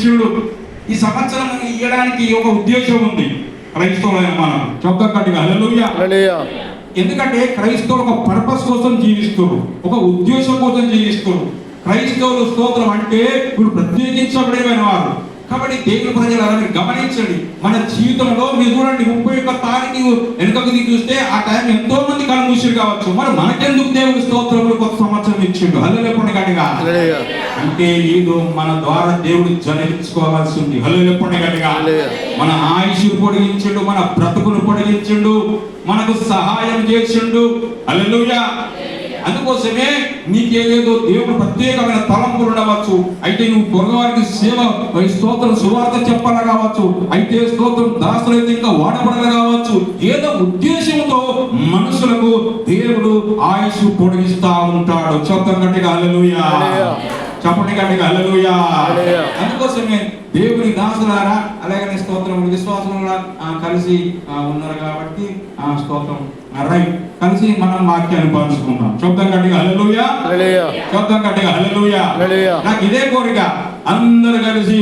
ఇచ్చిండు. ఈ సంవత్సరం ఇవ్వడానికి ఒక ఉద్దేశం ఉంది క్రైస్తవులైన మనం. చెప్తాం హల్లెలూయా. ఎందుకంటే క్రైస్తవులు ఒక పర్పస్ కోసం జీవిస్తారు, ఒక ఉద్దేశం కోసం జీవిస్తారు. క్రైస్తవులు స్తోత్రం అంటే ఇప్పుడు ప్రత్యేకించబడిన వారు. కాబట్టి దేవుని ప్రజలను మీరు గమనించండి. మన జీవితంలో మీరు చూడండి 31 తారీఖు వెనుకకు చూస్తే ఆ టైం ఎంతో మంది కళ్ళు మూసిరు కావచ్చు. మరి మనకెందుకు దేవుని స్తోత్రములు కొత్త సంవత్సరం ఇచ్చిండు? హల్లెలూయా గట్టిగా. అంటే ఏదో మన ద్వారా దేవుడు జనించుకోవాల్సి ఉంది. హల్లెలూయా గట్టిగా. మన ఆయుష్ పొడిగించిండు, మన బ్రతుకును పొడిగించిండు, మనకు సహాయం చేసిండు. హల్లెలూయా. అందుకోసమే నీకేదో దేవుడు ప్రత్యేకమైన తలంపులు ఉండవచ్చు. అయితే నువ్వు పొరగారికి సేవ స్తోత్రం సువార్త చెప్పాల కావచ్చు, అయితే స్తోత్రం దాసులు అయితే ఇంకా వాడబడాలి కావచ్చు. ఏదో ఉద్దేశంతో మనుషులకు దేవుడు ఆయుష్ పొడిగిస్తా ఉంటాడు. చెప్తాం గట్టిగా హల్లెలూయా. చెప్పండి గట్టిగా హల్లెలూయా. అందుకోసమే దేవుని దాసులారా అలాగనే స్తోత్రం విశ్వాసంగా కలిసి ఉన్నారు కాబట్టి స్తోత్రం రైట్ కలిసి మనం వాక్యాన్ని పంచుకుందాం. చెప్తాం గట్టిగా హల్లెలూయా. చెప్తాం గట్టిగా హల్లెలూయా. నాకు ఇదే కోరిక, అందరు కలిసి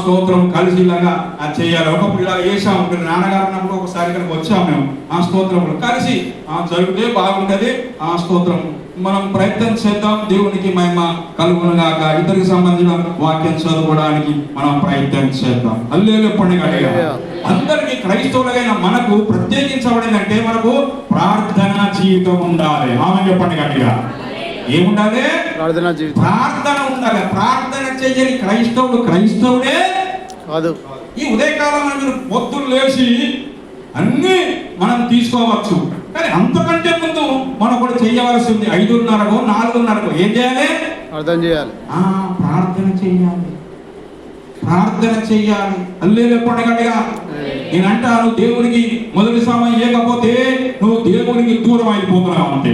స్తోత్రం కలిసి ఇలాగా చేయాలి. ఒకప్పుడు ఇలా చేసాము, నాన్నగారు ఉన్నప్పుడు ఒకసారి ఇక్కడికి వచ్చాము మేము. స్తోత్రం కలిసి జరిగితే బాగుంటది. స్తోత్రం మనం ప్రయత్నం చేద్దాం. దేవునికి మహిమ కలుగునుగాక. ఇద్దరికి సంబంధించిన వాక్యం చదువుకోవడానికి మనం ప్రయత్నం చేద్దాం. హల్లెలూయా పండుగ. అందరికి క్రైస్తవులైన మనకు ప్రత్యేకించబడిందంటే మనకు ప్రార్థన జీవితం ఉండాలి. ఆమె చెప్పండి గట్టిగా. ఏముండాలి? ప్రార్థన జీవితం. ప్రార్థన ఉండాలి. ప్రార్థన చేయని క్రైస్తవుడే కాదు. ఈ ఉదయకాలంలో మీరు పొద్దున్న లేచి అన్ని మనం తీసుకోవచ్చు, కానీ అంతకంటే ముందు మనం కూడా చేయవలసి ఉంది. 5:30కో 4:30కో ఏం చేయాలి? ప్రార్థన చేయాలి. ప్రార్థన చేయాలి. ప్రార్థన చెయ్యాలి. హల్లెలూయా పండుగగా. నేను అంటాను, దేవునికి మొదటి సమయం ఇవ్వకపోతే నువ్వు దేవునికి దూరం అయిపోతున్నావు అంటే.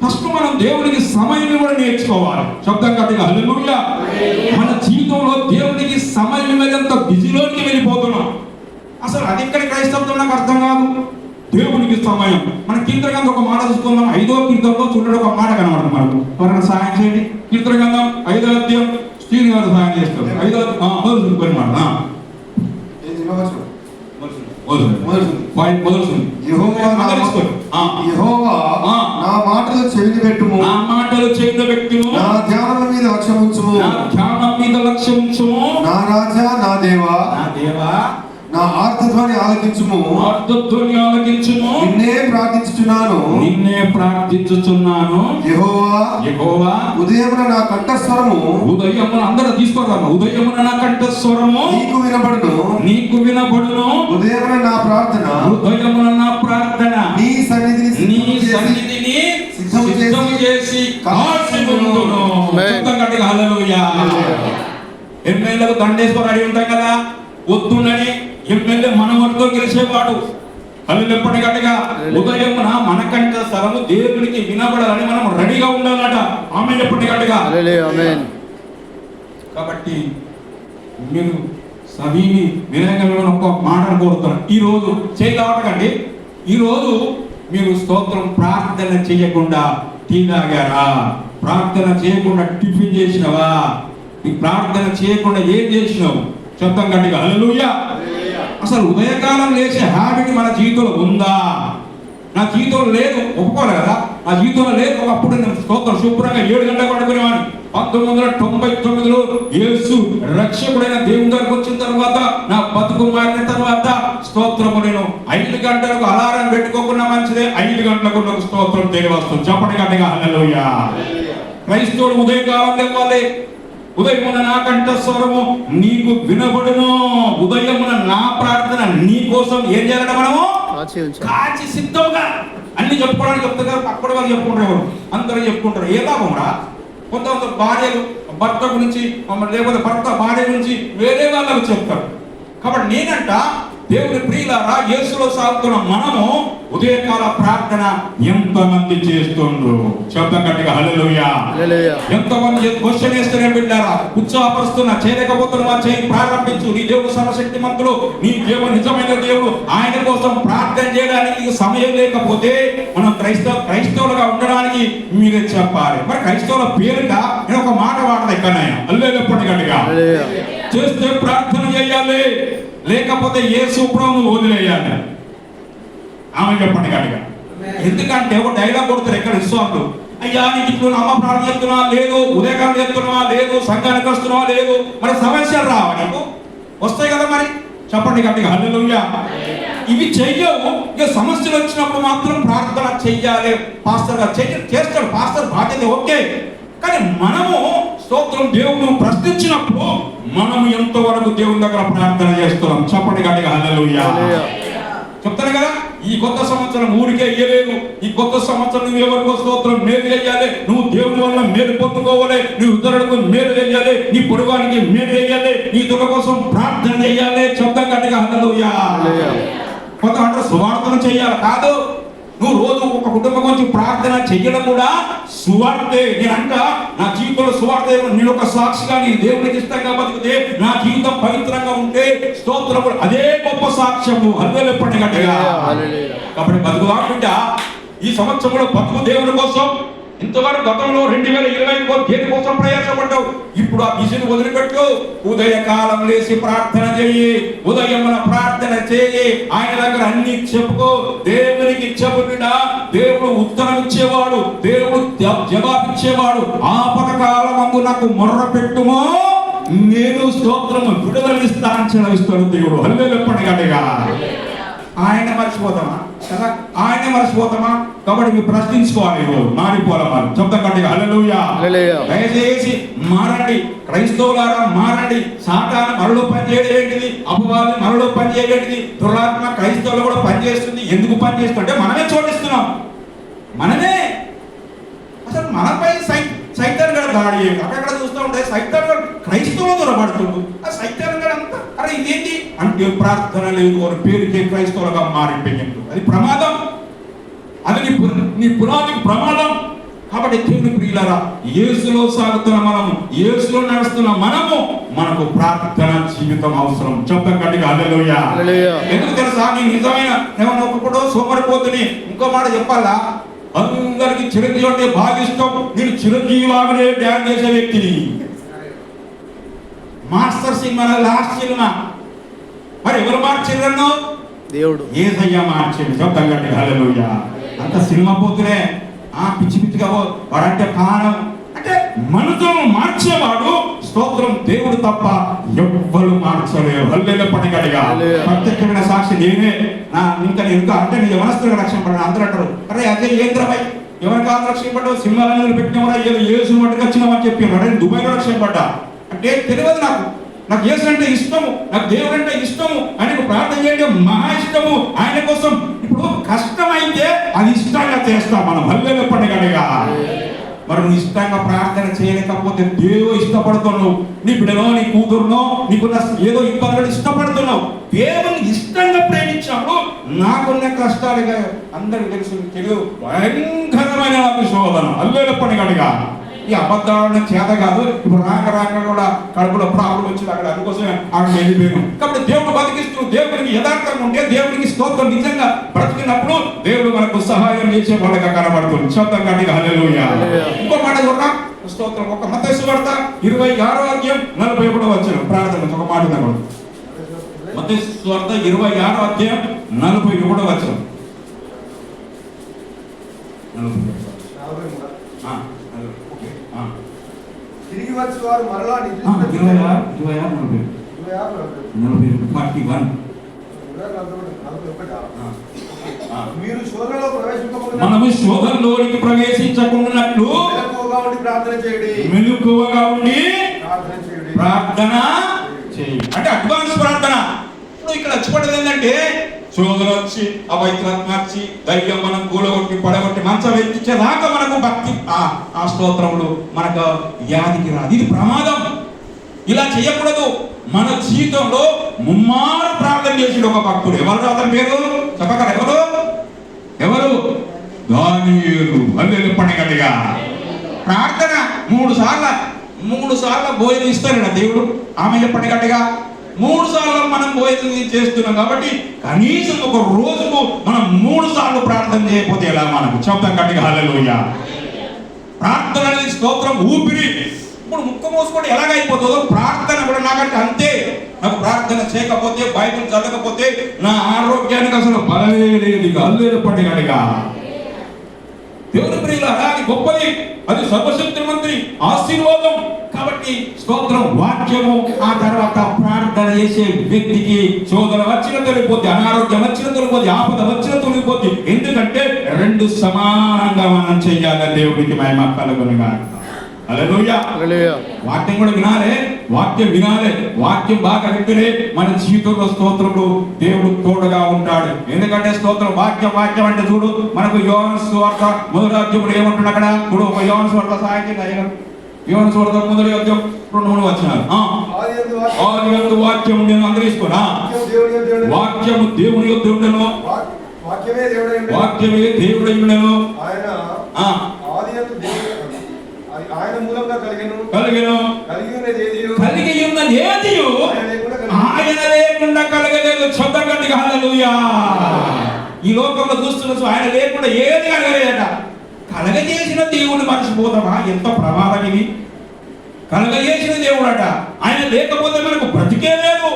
ఫస్ట్ మనం దేవునికి సమయం ఇవ్వడం నేర్చుకోవాలి. శబ్దం గట్టిగా హల్లెలూయా. మన జీవితంలో దేవునికి సమయం ఇవ్వడంత బిజీలోకి వెళ్ళిపోతున్నాం. అసలు అది ఇక్కడ క్రైస్తవం నాకు అర్థం కాదు. దేవునికి సమయం. మన కీర్తన గ్రంథం ఒక మాట చూసుకుందాం. 5వ కీర్తనలో చూడండి ఒక మాట కనబడుతుంది మనకు. ఎవరైనా సహాయం చేయండి. కీర్తన గ్రంథం 5వ అధ్యాయం స్టీల్ గారు సహాయం చేస్తారు. 5వ మొదలు మాట యెహోవా నా మాటలు చెవిని పెట్టుము, నా మాటలు చెవిని పెట్టుము, నా ధ్యానం మీద లక్ష్యం ఉంచుము, నా ధ్యానం మీద లక్ష్యం ఉంచుము. నా రాజా నా దేవా, నా దేవా నా ఆర్తధ్వని ఆలకించుము, ఆర్తధ్వని ఆలకించుము. నిన్నే ప్రార్థించుచున్నాను, నిన్నే ప్రార్థించుచున్నాను. యెహోవా యెహోవా ఉదయమున నా కంఠస్వరము, ఉదయమున అందరూ తీసుకోరాము. ఉదయమున నా కంఠస్వరము నీకు వినబడును. ఉదయమున నా ప్రార్థన, ఉదయమున నా ప్రార్థన నీ సన్నిధిని సిద్ధము చేసి కాచి ఉండును. గట్టిగా హల్లెలూయా. ఎమ్మెల్యేలకు దండేశ్వర అడిగి ఉంటాం కదా, వద్దునని ఎమ్మెల్యే మనవడితో గెలిచేవాడు. హల్లెలూయా గట్టిగా. ఉదయమున మనకంట స్థలము దేవునికి వినబడాలని మనం రెడీగా ఉండాలట. ఆమేన్ చెప్పండి గట్టిగా. కాబట్టి మీరు సభీని వినయంగా ఒక మాటను కోరుతున్నాను. ఈరోజు చేయగలగండి. ఈరోజు మీరు స్తోత్రం ప్రార్థన చేయకుండా టీ తాగారా? ప్రార్థన చేయకుండా టిఫిన్ చేసినవా? ప్రార్థన చేయకుండా ఏం చేసినావు? చెప్తాం గట్టిగా హల్లెలూయా. అసలు ఉదయకాలం లేచే హ్యాబిట్ మన జీవితంలో ఉందా? నా జీవితంలో లేదు, ఒప్పుకోవాలి కదా. నా జీవితంలో లేదు. ఒకప్పుడు నేను స్తోత్రం శుభ్రంగా 7 గంటలకు పడుకునేవాడిని. 1999లో యేసు రక్షకుడైన దేవుని దగ్గరకు వచ్చిన తర్వాత నా బతుకు మారిన తర్వాత స్తోత్రము నేను 5 గంటలకు అలారం పెట్టుకోకుండా మంచిదే, 5 గంటలకు నాకు స్తోత్రం తెలియవస్తుంది. చెప్పండి గట్టిగా హల్లెలూయా. క్రైస్తవుడు ఉదయకాలం లేవాలి. ఉదయమున నా కంఠస్వరము నీకు వినబడును. ఉదయమున నా ప్రార్థన నీ కోసం ఏం చేయాలంటే మనము కాచి సిద్ధంగా అన్ని చెప్పుకోవడానికి చెప్తారు. అక్కడ వాళ్ళు చెప్పుకుంటారు, అందరూ చెప్పుకుంటారు. ఏ లాభం రా? కొంతమంది భార్యలు భర్త గురించి లేకపోతే భర్త భార్య గురించి వేరే వాళ్ళకు చెప్తారు. కాబట్టి నేనంట దేవుని ప్రియులారా, యేసులో సాగుతున్న మనము ఉదయకాల ప్రార్థన ఎంతమంది చేస్తుండ్రు? శబ్దం గట్టిగా హల్లెలూయా. ఎంతమంది క్వశ్చన్ వేస్తూనే బిడ్డారా, ఉత్సాహపరుస్తున్నా, చేయలేకపోతున్నా చేయి ప్రారంభించు. నీ దేవుడు సర్వశక్తిమంతుడు, నీ దేవుడు నిజమైన దేవుడు. ఆయన కోసం ప్రార్థన చేయడానికి సమయం లేకపోతే మనం క్రైస్తవులుగా ఉండడానికి మీరే చెప్పాలి. మరి క్రైస్తవుల పేరుగా నేను ఒక మాట వాడదా ఎక్కడైనా అల్లేపండి గట్టిగా చేస్తే ప్రార్థన చేయాలి, లేకపోతే యేసు ప్రభువును వదిలేయాలి. ఆమె చెప్పండి గట్టిగా. ఎందుకంటే ఒక డైలాగ్ కొడతారు ఎక్కడ విశ్వాసులు, అయ్యా నీకు ఇప్పుడు అమ్మ ప్రార్థన చేస్తున్నావా లేదు, ఉదయకాలం చేస్తున్నావా లేదు, సంఘానికి వస్తున్నావా లేదు, మరి సమస్యలు రావా నీకు? వస్తాయి కదా మరి, చెప్పండి గట్టిగా హల్లెలూయా. ఇవి చెయ్యవు, ఇక సమస్యలు వచ్చినప్పుడు మాత్రం ప్రార్థన చెయ్యాలి. పాస్టర్ గారు చేస్తాడు, పాస్టర్ బాధ్యత ఓకే. కానీ మనము స్తోత్రం దేవుడు ప్రశ్నించినప్పుడు మనము ఎంతవరకు దేవుని దగ్గర ప్రార్థన చేస్తున్నాం? చెప్పండి గట్టిగా హల్లెలూయా. చెప్తాను కదా, ఈ కొత్త సంవత్సరం ఊరికే ఇయ్యలేదు. ఈ కొత్త సంవత్సరం నువ్వు ఎవరికో స్తోత్రం మేలు చేయాలి, నువ్వు దేవుని వల్ల మేలు పొందుకోవాలి, నీ ఇతరులకు మేలు చేయాలి, నీ పొరుగువానికి మేలు చేయాలి, నీ ఇతరుల కోసం ప్రార్థన చేయాలి. చెప్తాం గట్టిగా హల్లెలూయా. కొంత అంటే సువార్తను చెయ్యాలి కాదు, నువ్వు రోజు ఒక కుటుంబం గురించి ప్రార్థన చెయ్యడం కూడా సువార్తే. నేనంట నా జీవితంలో సువార్త, నేను ఒక సాక్షిగా నీ దేవునికి ఇష్టంగా బతికితే, నా జీవితం పవిత్రంగా ఉంటే స్తోత్రం అదే గొప్ప సాక్ష్యము. హల్లెలూయా గట్టిగా. కాబట్టి బతుకుదా బిడ్డ, ఈ సంవత్సరంలో బతుకు దేవుని కోసం. ఇంతవరకు గతంలో 2020 దేని కోసం ప్రయాసపడ్డావు, ఇప్పుడు ఆ బిజీని వదిలిపెట్టు. ఉదయకాలం లేచి ప్రార్థన చెయ్యి, ఉదయమున ప్రార్థన చేయి, ఆయన దగ్గర అన్ని చెప్పుకో. దేవునికి చెప్పు బిడ్డ, దేవుడు ఉత్తరం ఇచ్చేవాడు, దేవుడు జవాబిచ్చేవాడు. ఆపదకాలమందు నాకు మొర్ర పెట్టుమో, నేను స్తోత్రము విడుదలిస్తానని సెలవిస్తాడు దేవుడు. హల్లెలూయా గట్టిగా. ఆయన మర్చిపోతామా కదా, ఆయన మర్చిపోతామా? కాబట్టి మీరు ప్రశ్నించుకోవాలి, మారిపోవాలి. చెప్తాం గట్టిగా హల్లెలూయా. దయచేసి మారండి, క్రైస్తవులారా మారండి. సాతాను మనలో పనిచేయడం ఏంటిది, అపవాది మనలో పనిచేయడం ఏంటిది, దురాత్మ క్రైస్తవులు కూడా పనిచేస్తుంది. ఎందుకు పనిచేస్తుంటే మనమే చోటిస్తున్నాం, మనమే. అసలు మనపై సైతాన్ గడ దాడి చేయండి. అక్కడ చూస్తూ ఉంటే సైతాన్ గడ క్రైస్తవులు దొరబడుతుంది. ఆ సైతాన్ గడ అంతా అరే ఇదేంటి అంటే ప్రార్థన లేదు, వారి పేరుకే క్రైస్తవులుగా మారిపోయింది. అది ప్రమాదం, అది నీ పునాదికి ప్రమాదం. కాబట్టి దేవుని ప్రియులారా, యేసులో సాగుతున్న మనము, యేసులో నడుస్తున్న మనము, మనకు ప్రార్థన జీవితం అవసరం. చెప్తాం గట్టిగా హల్లెలూయా. ఎందుకు తెలుసా, నీ నిజమైన ఏమన్నా ఒక్కడో సోమరిపోతుని ఇంకో మాట చెప్పాలా, అందరికి చిరంజీవి అంటే బాగా ఇష్టం. నేను చిరంజీవి లాగానే డ్యాన్స్ చేసే వ్యక్తిని. మాస్టర్ సినిమా లాస్ట్ సినిమా మరి ఎవరు మార్చారన్నో? దేవుడు యేసయ్య మార్చాడు. చెప్తాం గట్టిగా హల్లెలూయా. అంత సినిమా పోతులే, పిచ్చి పిచ్చిగా వాడంటే ప్రాణం. అంటే మనుషులను మార్చేవాడు స్తోత్రం దేవుడు తప్ప ఎవ్వరు మార్చలేరు. హల్లెలూయా గట్టిగా. ప్రత్యేకమైన సాక్షి నేనే. ఇంకా అంటే నీ యవనస్తులకు రక్షణ పడ్డా. అందరూ అంటారు, అరే అదే ఏంద్రమై ఎవరికి కాదు రక్షణ పడ్డావు, సినిమాలను పెట్టినవరా, ఏదో యేసు మట్టుకు వచ్చినామని చెప్పి అరే దుబాయ్లో రక్షణ పడ్డా అంటే తెలియదు నాకు యేసు అంటే ఇష్టము, నాకు దేవుడు అంటే ఇష్టము, ఆయనకు ప్రార్థన చేయడం మహా ఇష్టము. ఆయన కోసం ఇప్పుడు కష్టమైతే అది ఇష్టంగా చేస్తాం మనం. హల్లెలూయా గట్టిగా. మరి నువ్వు ఇష్టంగా ప్రార్థన చేయలేకపోతే దేవుడు ఇష్టపడుతున్నావు, నీ బిడ్డనో నీ కూతురునో నీకున్న ఏదో ఇబ్బందులు ఇష్టపడుతున్నావు. దేవుని ఇష్టంగా ప్రేమించినప్పుడు నాకున్న కష్టాలుగా అందరికి తెలుసు, భయంకరమైన నాకు శోధన. హల్లెలూయా గట్టిగా. ఈ అబద్ధాలను చేత కాదు, ఇప్పుడు రాక కూడా కడుపులో ప్రాబ్లం వచ్చింది అక్కడ, అందుకోసమే ఆమె వెళ్ళిపోయాను. కాబట్టి దేవుడు బతికిస్తూ దేవుడికి యథార్థంగా ఉంటే, దేవుడికి స్తోత్రం నిజంగా బ్రతికినప్పుడు దేవుడు మనకు సహాయం చేసే వాళ్ళగా కనబడుతుంది. శబ్దం గట్టిగా హల్లెలూయా. ఇంకో మాట చూడరా, స్తోత్రం ఒక మత్తయి సువార్త 26:41 ప్రార్థన ఒక మాట కూడా. మత్తయి సువార్త 26:41. తిరిగి వచ్చి వారు మరలా 41. మీరు శోధనలో ప్రవేశించకుండా, మనము శోధనలోనికి ప్రవేశించకుండానట్లు మెలకువగా ఉండి ప్రార్థన చేయండి. మెలకువగా ఉండి ప్రార్థన చేయి. అంటే అడ్వాన్స్ ప్రార్థన. ఇప్పుడు ఇక్కడ వచ్చిపడేది ఏంటంటే, శోధన వచ్చి అపవిత్రాత్మ వచ్చి ధైర్యం మనం కూలగొట్టి పడగొట్టి మంచం ఎత్తించేదాకా మనకు భక్తి ఆ స్తోత్రములు మనకు యాదికి రాదు. ఇది ప్రమాదం. ఇలా చేయకూడదు. మన జీవితంలో ముమ్మారు ప్రార్థన చేసిండు ఒక భక్తుడు. ఎవరు అతని పేరు చెప్పగలరు? ఎవరు? దానియేలు. హల్లెలూయా గట్టిగా. ప్రార్థన 3 సార్లు భోజనం ఇస్తాడు దేవుడు. ఆమె చెప్పండి గట్టిగా. 3 సార్లు మనం భోజనం చేస్తున్నాం కాబట్టి కనీసం ఒక రోజుకు మనం 3 సార్లు ప్రార్థన చేయకపోతే ఎలా? మనకు చెప్తాం గట్టిగా హల్లెలూయా. ప్రార్థన అనేది స్తోత్రం ఊపిరి. ఇప్పుడు ముక్కు మూసుకుంటే ఎలాగైపోతుందో ప్రార్థన కూడా నాకంటే అంతే. నాకు ప్రార్థన చేయకపోతే, బైబిల్ చదవకపోతే నా ఆరోగ్యానికి అసలు బలమే లేదు. అల్లేరు పండుగడిగా దేవుని ప్రియులారా, అది గొప్పది, అది సర్వశక్తి మంత్రి ఆశీర్వాదం. కాబట్టి స్తోత్రం వాక్యము, ఆ తర్వాత ప్రార్థన చేసే వ్యక్తికి శోధన వచ్చిన తొలిపోద్ది, అనారోగ్యం వచ్చిన తొలిపోద్ది, ఆపద వచ్చిన తొలిపోద్ది. ఎందుకంటే 2 సమానంగా మనం చెయ్యాలి. దేవుడికి మహిమ కలుగునుగా. హల్లెలూయా. వాక్యం కూడా వినాలి, వాక్యం వినాలి. వాక్యం బాగా వింటేనే మన జీవితంలో స్తోత్రంలో దేవుడు తోడుగా ఉంటాడు. ఎందుకంటే స్తోత్రం వాక్యం అంటే చూడు, మనకు యోహాను సువార్త 1వ అధ్యాయంలో ఏమంటున్నాడు అక్కడ చూడు. ఒక యోహాను సువార్త సాయంత్రం యోహాను సువార్త 1వ అధ్యాయం 2 వచనాలు. ఆదియందు వాక్యం ఉండెను. అందరూ తీసుకోనా? వాక్యము దేవుని యొద్ద ఉండెను, వాక్యమే దేవుడై ఉండెను. ఆయన మూలంగా కలిగెను, కలిగి ఉన్నది ఏదియు ఆయన లేకుండా కలగలేదు. శబ్దంగా హల్లెలూయా. ఈ లోకంలో చూస్తున్న ఆయన లేకుండా ఏది కలగలేదట. కలగజేసిన దేవుని మర్చిపోతామా? ఎంత ప్రమాదం ఇది. కలగజేసిన దేవుడట, ఆయన లేకపోతే మనకు బ్రతికే లేదు.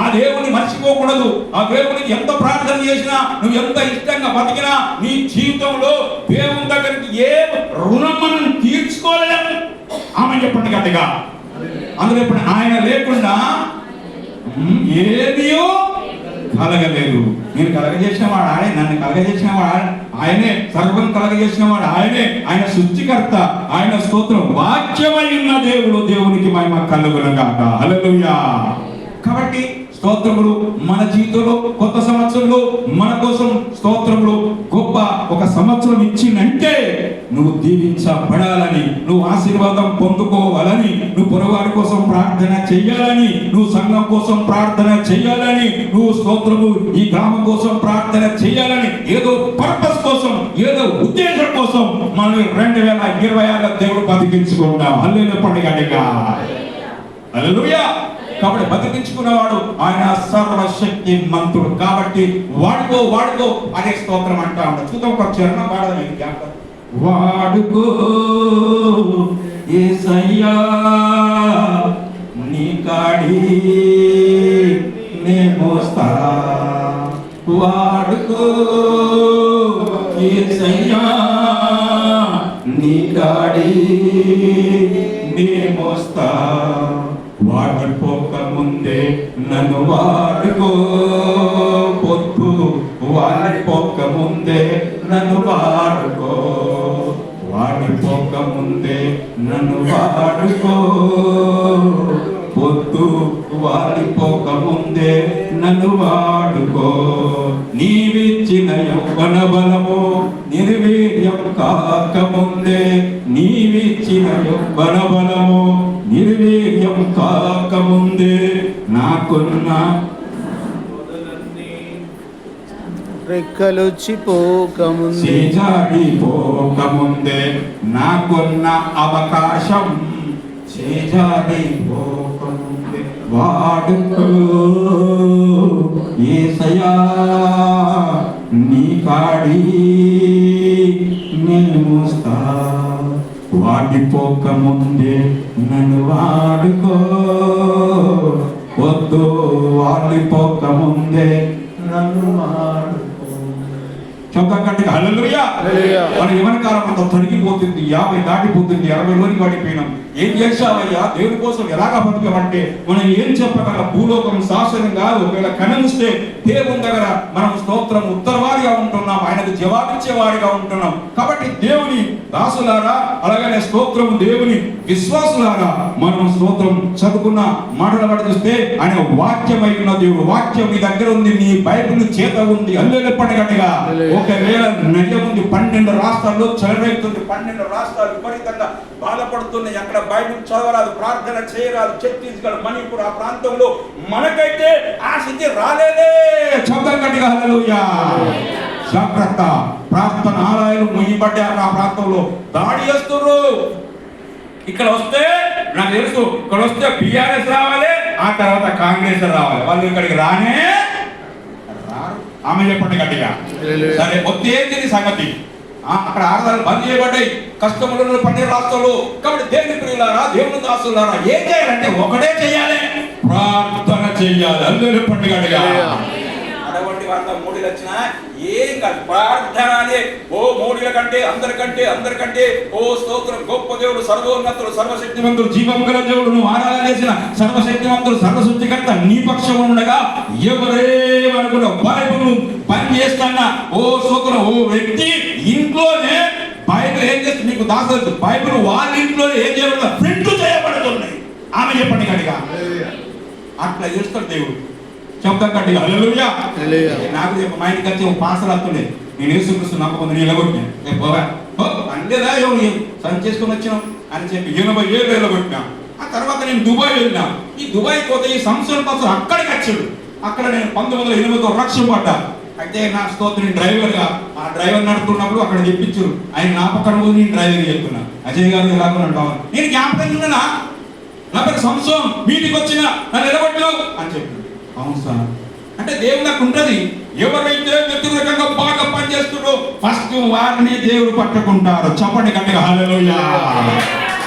ఆ దేవుని మర్చిపోకూడదు. ఆ దేవునికి ఎంత ప్రార్థన చేసినా, నువ్వు ఎంత ఇష్టంగా బతికినా, నీ జీవితంలో దేవుని దగ్గరికి ఏ రుణం మనం తీర్చుకోలేము. ఆమె చెప్పండి గట్టిగా. అందులో ఇప్పుడు ఆయన లేకుండా ఏదియో కలగలేదు. నేను కలగజేసిన వాడు ఆయనే, నన్ను కలగజేసిన వాడు ఆయనే, సర్వం కలగజేసిన వాడు ఆయనే. ఆయన సృష్టికర్త, ఆయన స్తోత్రం వాక్యమై ఉన్న దేవుడు. దేవునికి మహిమ కలుగునుగాక. హల్లెలూయా. కాబట్టి స్తోత్రములు మన జీవితంలో కొత్త సంవత్సరంలో మన కోసం స్తోత్రములు గొప్ప ఒక సంవత్సరం ఇచ్చిందంటే నువ్వు దీవించబడాలని, నువ్వు ఆశీర్వాదం పొందుకోవాలని, నువ్వు పొరవారి కోసం ప్రార్థన చెయ్యాలని, నువ్వు సంఘం కోసం ప్రార్థన చెయ్యాలని, నువ్వు స్తోత్రము ఈ గ్రామం కోసం ప్రార్థన చెయ్యాలని, ఏదో పర్పస్ కోసం, ఏదో ఉద్దేశం కోసం మనం 2026 దేవుడు బతికించుకుంటాం. హల్లెలూయా పండుగ. హల్లెలూయా. కాబట్టి బతికించుకున్నవాడు ఆయన సర్వశక్తి మంతుడు. కాబట్టి వాడుకో అనే స్తోత్రం అంటా ఉంటాడు. చూద్దాం ఒక చరణం వాడదాం. వాడుకో యేసయ్యా నీ కాడి నే మోస్తా. వాడుకో యేసయ్యా నీ కాడి నే మోస్తా. వాడిపోక ముందే నన్ను వాడుకో, పొద్దు వాడిపోక ముందే నన్ను వాడుకో, వాడిపోక ముందే నన్ను వాడుకో, పొద్దు వాడిపోక ముందే నన్ను వాడుకో. నీవిచ్చిన యవ్వన బలము నిర్వీర్యం కాకముందే, నీవిచ్చిన యవ్వన బలము నిర్వీర్యం కాకముందే, నాకున్న రెక్కలొచ్చిపోకముందే, చేజారిపోకముందే, నాకున్న అవకాశం చేజారిపోకముందే, వాడుకో యేసయ్యా నీ కాడి నేను మోస్తా. వాడిపోక ముందే నన్ను వాడుకో, వద్దు వాడిపోక ముందే నన్ను వాడుకో. చొక్కటి హల్లెలూయా. మన యవన కాలం అంతా తొలగిపోతుంది, 50 దాటిపోతుంది, 60లోకి పడిపోయినాం. ఏం చేశావయ్యా? దేవుని కోసం ఎలాగా బతుకమంటే మనం ఏం చెప్పగల? భూలోకం శాసనం కాదు. ఒకవేళ కనిపిస్తే దేవుని దగ్గర మనం స్తోత్రం ఉత్తరవారిగా ఉంటున్నాం, ఆయనకు జవాబిచ్చేవారిగా ఉంటున్నాం. కాబట్టి దేవుని దాసులారా, అలాగనే స్తోత్రం దేవుని విశ్వాసులారా, మనం స్తోత్రం చదువుకున్న మాటలు బట్టి చూస్తే ఆయన వాక్యమై ఉన్న దేవుడు. వాక్యం నీ దగ్గర ఉంది, నీ బైబిల్ చేత ఉంది. హల్లెలూయా పండుగగా. ఒకవేళ నయ్యం ఉంది, 12 రాష్ట్రాల్లో చెలరేగుతుంది, 12 రాష్ట్రాలు విపరీతంగా బాధపడుతున్నాయి. అక్కడ బైబిల్ చదవరాదు, ప్రార్థన చేయరాదు. ఛత్తీస్గఢ్, మణిపూర్ ఆ ప్రాంతంలో మనకైతే ఆ స్థితి రాలేదే. చదవగట్టిగా హల్లెలూయా. జాగ్రత్త. ప్రార్థన ఆలయాలు ముయ్యబడ్డారు. ఆ ప్రాంతంలో దాడి చేస్తున్నారు. ఇక్కడ వస్తే నాకు తెలుసు, ఇక్కడ వస్తే BRS రావాలి, ఆ తర్వాత కాంగ్రెస్ రావాలి. వాళ్ళు ఇక్కడికి రానే రారు. ఆమె చెప్పండి గట్టిగా. సరే ఏంటి సంగతి? అక్కడ ఆడదాలు బంద్ చేయబడ్డాయి, కష్టములు పన్నీరు రాష్ట్రాలు. కాబట్టి దేవుని ప్రియులారా, దేవుని దాసులారా, ఏం చేయాలంటే ఒకటే చెయ్యాలి, ప్రార్థన చెయ్యాలి. అందరూ పండుగ అడవండి వార్త మోడీలు వచ్చినా ఏం కాదు, ప్రార్థన అనే. ఓ మోడీల కంటే అందరికంటే ఓ స్తోత్రం, గొప్ప దేవుడు, సర్వోన్నతుడు, సర్వశక్తివంతుడు, జీవం గల దేవుడు, నువ్వు ఆరాధన చేసిన సర్వశక్తివంతుడు, సర్వశక్తికర్త నీ పక్షం ఉండగా ఎవరేమనుకున్న బైబిల్ పని చేస్తున్నా ఓ స్తోత్రం, ఓ వ్యక్తి ఇంట్లోనే బైబిల్ ఏం చేస్తుంది నీకు దాసొచ్చు. బైబిల్ వాళ్ళ ఇంట్లోనే ఏం చేయబడుతుంది, ప్రింట్ చేయబడుతున్నాయి. ఆమె చెప్పండి కడిగా. అట్లా చేస్తాడు దేవుడు. చెప్తాం కట్టి హల్లెలూయా. నాకు మా ఇంటికి వచ్చి ఒక పాసలు వస్తుండే, నేను యేసుక్రీస్తు నమ్మకం నిలబొట్టినా అంతేదా సరి చేసుకుని వచ్చినాం అని చెప్పి 87 నిలబొట్టినా. ఆ తర్వాత నేను దుబాయ్ వెళ్ళినా. ఈ దుబాయ్ పోతే ఈ సంవత్సరం పాసం అక్కడికి వచ్చాడు. అక్కడ నేను 1980 రక్షపడ్డా. అయితే నా స్తోత్రం డ్రైవర్గా ఆ డ్రైవర్ నడుపుతున్నప్పుడు అక్కడ చెప్పించారు. ఆయన నా పక్కన పోయి నేను డ్రైవర్ చెప్తున్నా. అజయ్ గారు ఎలాగో నేను జ్ఞాపకం ఉన్నానా, నా పేరు సంవత్సరం మీటికి వచ్చిన నన్ను నిలబెట్టు అని చెప్పి. అవును సార్ అంటే దేవుడు నాకు ఉంటుంది. ఎవరైతే వ్యతిరేకంగా బాగా పనిచేస్తున్నారో ఫస్ట్ వారిని దేవుడు పట్టుకుంటారు. చెప్పండి గట్టిగా హల్లెలూయా.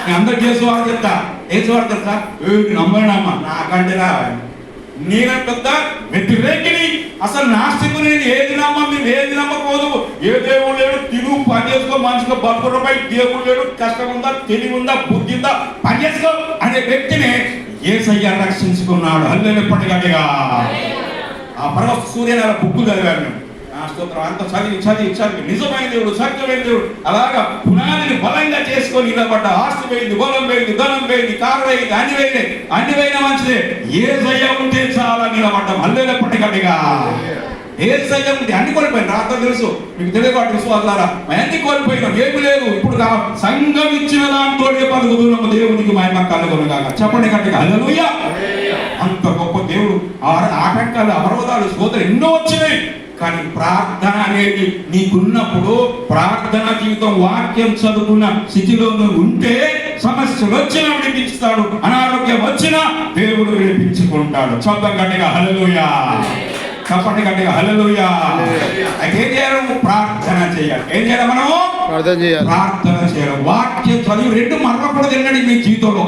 నేను అందరికి చేసేవారు చెప్తా, వేసేవారు చెప్తా నమ్మడమ్మా నాకంటే రా నేను పెద్ద వ్యతిరేకిని, అసలు నాస్తికు. నేను ఏది మీరు ఏది నమ్మకూడదు. ఏ దేవుడు లేడు, తిరుగు పని చేసుకో, మనిషిగా బతుకులపై దేవుడు లేడు, కష్టం ఉందా, తెలివి ఉందా, బుద్ధి ఉందా, పని చేసుకో అనే వ్యక్తిని యేసయ్య రక్షించుకున్నాడు. హల్లెలూయా గట్టిగా. ఆ పరమ సూర్యనాల బుక్కు చదివాను. స్తోత్రం అంత చదివి నిజమైన దేవుడు, సత్యమైన దేవుడు అలాగా పునాదిని బలంగా చేసుకొని నిలబడ్డ. ఆస్తి పోయింది, బలం పోయింది, ధనం పోయింది, కారు పోయింది, అన్ని పోయిన మంచిదే. యేసయ్య ఉంటే చాలా నిలబడ్డాం. హల్లెలూయా గట్టిగా. యేసయ్య ఉంటే అన్ని కోల్పోయింది. రాత్రి తెలుసు మీకు తెలియదు విశ్వాసారా, అన్ని కోల్పోయినాం, ఏమి లేదు. ఇప్పుడు సంఘం ఇచ్చిన దాంతో బతుకుతున్నాము. దేవునికి మహిమ కలుగునుగాక. చెప్పండి గట్టిగా హల్లెలూయా. అంత గొప్ప దేవుడు. ఆటంకాలు, అవరోధాలు, స్తోత్రం ఎన్నో వచ్చినాయి. కానీ ప్రార్థన అనేది నీకున్నప్పుడు, ప్రార్థన జీవితం, వాక్యం చదువుకున్న స్థితిలో నువ్వు ఉంటే సమస్యలు వచ్చినా విడిపించుతాడు, అనారోగ్యం వచ్చినా దేవుడు విడిపించుకుంటాడు. శబ్దం గట్టిగా హల్లెలూయా. చెప్పండి గట్టిగా హల్లెలూయా. అయితే ఏం చేయాలి? ప్రార్థన చేయాలి. ఏం చేయాలి? మనము ప్రార్థన చేయాలి. వాక్యం చదివి రెండు మరొకటి తినండి మీ జీవితంలో.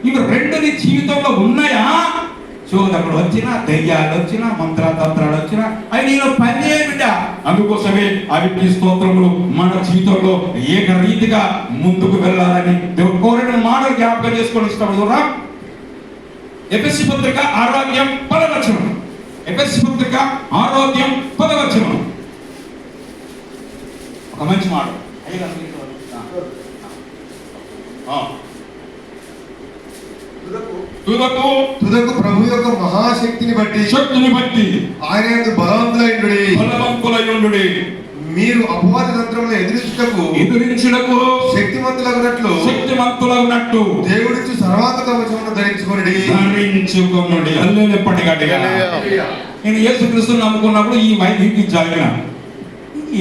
ఇవి రెండు నీ జీవితంలో ఉన్నాయా? శోధకులు వచ్చినా, దయ్యాలు వచ్చినా, మంత్రతంత్రాలు వచ్చినా అవి నేను పని చేయబిడ్డ. అందుకోసమే అవి స్తోత్రములు మన జీవితంలో ఏకరీతిగా ముందుకు వెళ్ళాలని దేవుడు కోరిన మాటలు జ్ఞాపకం చేసుకొని ఇష్టపడుతున్నా. ఎఫెసీ పత్రిక 6వ వచనం. ఎఫెసీ పత్రిక 6వ వచనం. ఒక మంచి మాట. తుదకు ప్రభు యొక్క మహాశక్తిని బట్టి ఆయన బలవంతులైండుడి. మీరు అపవాది తంత్రములను ఎదిరించుటకు శక్తిమంతులగునట్లు దేవుడిచ్చి సర్వాంగ కవచమును ధరించుకొనుడి. నేను యేసుక్రీస్తుని నమ్ముకున్నప్పుడు ఈ వైద్యుడికి జరిగిన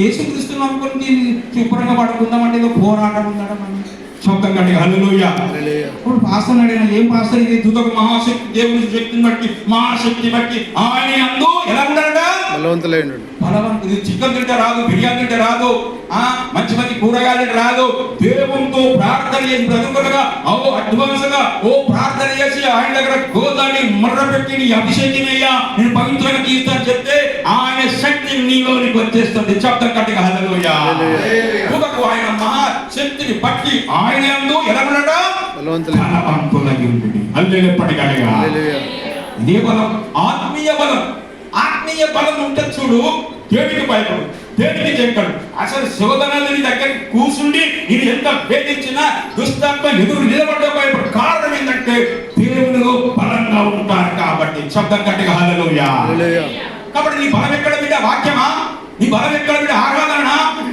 యేసుక్రీస్తుని నమ్ముకుని శుభ్రంగా పడుకుందామంటే ఏదో పోరాటం ఉందడం. శబ్దం గట్టిగా హల్లెలూయా. ఇప్పుడు పాస్టర్ అడిగిన ఏం పాస్టర్ ఇది? తుదకు మహాశక్తి, దేవుని శక్తిని బట్టి, మహాశక్తి బట్టి ఆయన అందు ఎలా ఉన్నాడట? బలవంతుడు. చికెన్ తింటే రాదు, బిర్యానీ తింటే రాదు, మంచి మంచి కూరగాయలు రాదు. దేవునితో ప్రార్థన చేసి బ్రతుకులుగా అడ్వాన్స్ గా ప్రార్థన చేసి ఆయన దగ్గర గోదాన్ని మర్ర పెట్టి నీ అభిషేకమయ్యా, నేను పవిత్రంగా తీస్తాను చెప్తే ఆయన శక్తి నీలోనికి వచ్చేస్తుంది. శబ్దం గట్టిగా హల్లెలూయా. తుదకు ఆయన మహాశక్తిని బట్టి ఆయన యందు ఎలా ఉన్నాడట? బలవంతులై ఉండుడి. హల్లెలూయా. ఇదే బలం, ఆత్మీయ బలం. ఆత్మీయ బలం ఉంటే చూడు, దేనికి భయపడు, దేనికి చెక్కడు. అసలు శోధనలు నీ దగ్గర కూర్చుండి ఇది ఎంత వేధించినా దుష్టాత్మ ఎదురు నిలబడ్డ భయపడు. కారణం ఏంటంటే దేవునిలో బలంగా ఉంటారు కాబట్టి. శబ్దం గట్టిగా హల్లెలూయా. కాబట్టి నీ బలం ఎక్కడ బిడ్డ? వాక్యమా? నీ బలం ఎక్కడ బిడ్డ? ఆరాధన?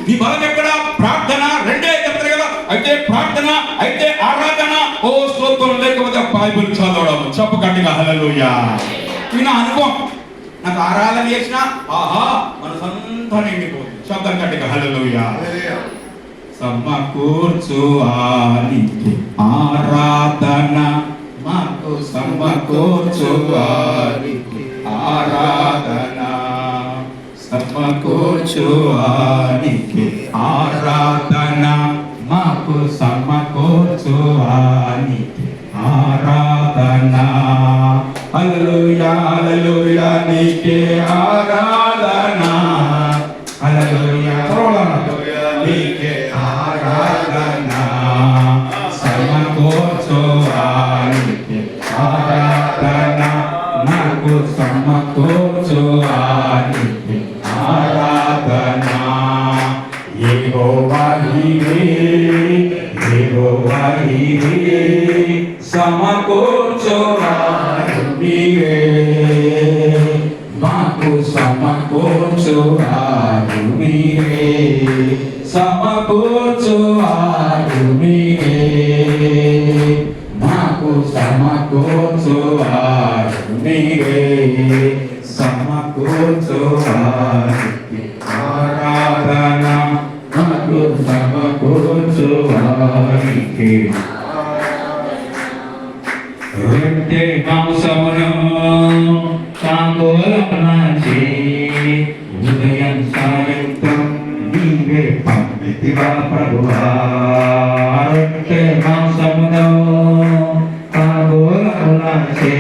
నీ బలం ఎక్కడ? ప్రార్థన. రెండే చెప్తారు కదా. అయితే ప్రార్థన, అయితే ఆరాధన. స్తోత్రం లేకపోతే బైబిల్ చదవడం. చెప్పు గట్టిగా హల్లెలూయా. ఇది నా అనుభవం. నాకు ఆరాధన చేసినా మనసంతా నిండిపోతుంది. శబ్దం గట్టిగా హల్లెలూయా. సమకూర్చు ఆరాధన మాకు సమకూర్చు వారికి ఆరాధన సమకూర్చు వారికి ఆరాధన మాకు సమకూర్చు వారికి ఆరాధన హల్లెలూయా హల్లెలూయా నీకే ఆరాధన హల్లెలూయా హల్లెలూయా నీకే ఆరాధన సమకూర్చు వారికి ఆరాధన నాకు సమకూర్చు వారికి ఆరాధన యెహోవా నీవే సమకూర్చు వారికి మాకు సమకూర్చు వారికి సమకూర్చు వారికి మాకు సమకూర్చు వారికి సమకూర్చు వారికి ఆరాధన మాకు సమకూర్చు వారికి రొట్టె మాంసమును తాంబూలమునాచి ఉదయం సాయంత్రం నీవే పంపితివా ప్రభువా రొట్టె మాంసమును తాంబూలమునాచి